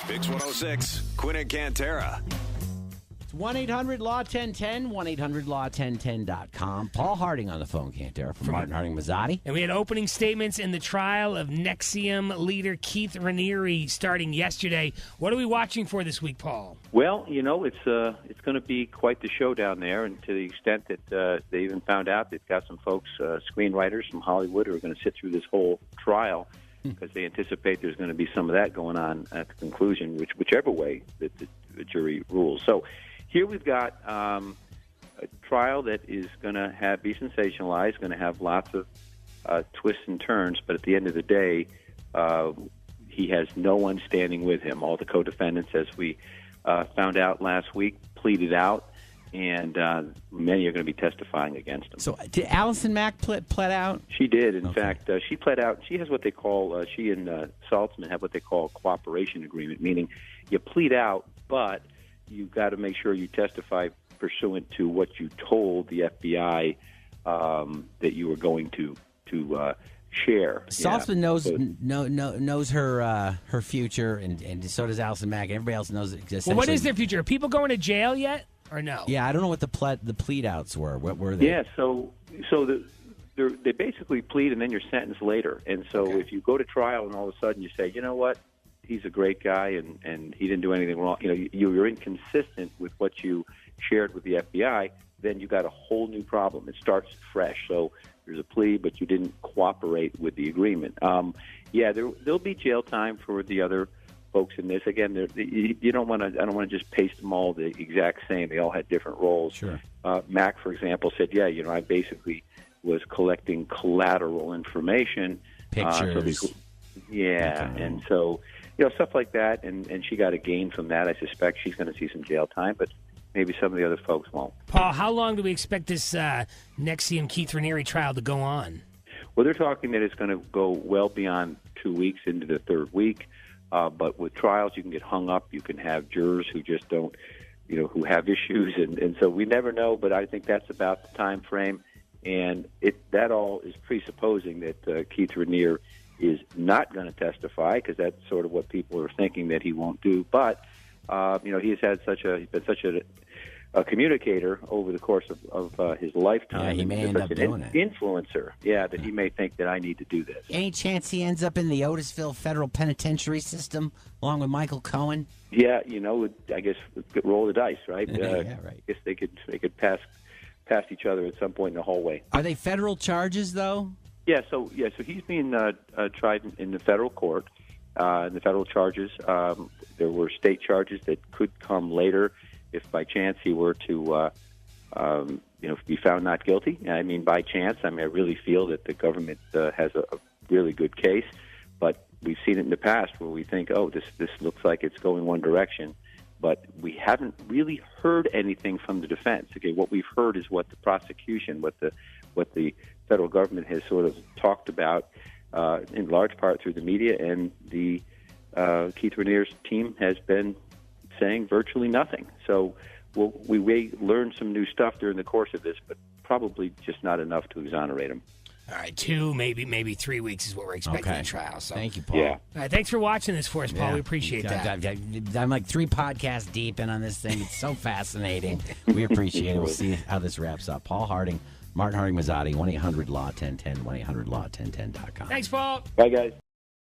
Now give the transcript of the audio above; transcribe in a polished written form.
PYX 106, Quinn and Cantera. It's 1-800-LAW-1010, 1-800-LAW-1010.com. Paul Harding on the phone, Cantera, from Martin Harding Mazzotti. And we had opening statements in the trial of NXIVM leader Keith Raniere starting yesterday. What are we watching for this week, Paul? Well, you know, it's going to be quite the show down there, and to the extent that they even found out they've got some folks, screenwriters from Hollywood, who are going to sit through this whole trial because they anticipate there's going to be some of that going on at the conclusion, whichever way that the jury rules. So here we've got a trial that is going to be sensationalized, going to have lots of twists and turns, but at the end of the day, he has no one standing with him. All the co-defendants, as we found out last week, pleaded out, and many are going to be testifying against him. So did Allison Mack pled out? She did. In fact, she pled out. She has what they call, she and Saltzman have what they call a cooperation agreement, meaning you plead out, but you've got to make sure you testify pursuant to what you told the FBI that you were going to share. Saltzman knows her future, and so does Allison Mack. Everybody else knows it. Well, what is their future? Are people going to jail yet, or no? Yeah, I don't know what the plead outs were. What were they? Yeah, so they basically plead, and then you're sentenced later. And so if you go to trial, and all of a sudden you say, you know what, he's a great guy, and he didn't do anything wrong. You know, you're inconsistent with what you shared with the FBI. Then you got a whole new problem. It starts fresh. So there's a plea, but you didn't cooperate with the agreement. There'll be jail time for the other folks in this. Again, you don't want to. I don't want to just paste them all the exact same. They all had different roles. Sure. Mac, for example, said, I basically was collecting collateral information. Pictures. And so, stuff like that, and she got a gain from that. I suspect she's going to see some jail time, but maybe some of the other folks won't. Paul, how long do we expect this NXIVM Keith Raniere trial to go on? Well, they're talking that it's going to go well beyond 2 weeks into the third week. But with trials, you can get hung up. You can have jurors who just don't, who have issues. And so we never know, but I think that's about the time frame. And that all is presupposing that Keith Raniere is not going to testify, because that's sort of what people are thinking that he won't do. But, he's been such a communicator over the course of his lifetime. Yeah, he may end up doing it. Influencer, that he may think that I need to do this. Any chance he ends up in the Otisville Federal Penitentiary System along with Michael Cohen? Yeah, I guess roll the dice, right? Yeah, right. I guess they could pass each other at some point in the hallway. Are they federal charges, though? Yeah, so he's being tried in the federal court. The federal charges, there were state charges that could come later if by chance he were to, be found not guilty. I mean, by chance. I really feel that the government has a really good case, but we've seen it in the past where we think, this looks like it's going one direction, but we haven't really heard anything from the defense. Okay, what we've heard is what the prosecution, what the federal government has sort of talked about, in large part through the media, and the Keith Raniere's team has been saying virtually nothing. So we may learn some new stuff during the course of this, but probably just not enough to exonerate him. All right, 2, maybe 3 weeks is what we're expecting in trial. So. Thank you, Paul. Yeah. All right, thanks for watching this for us, Paul. We appreciate that. I'm like 3 podcasts deep in on this thing. It's so fascinating. We appreciate it. We'll see how this wraps up. Paul Harding, Martin Harding Mazzotti, 1-800-LAW-1010, 1-800-LAW-1010.com. Thanks, Paul. Bye, guys.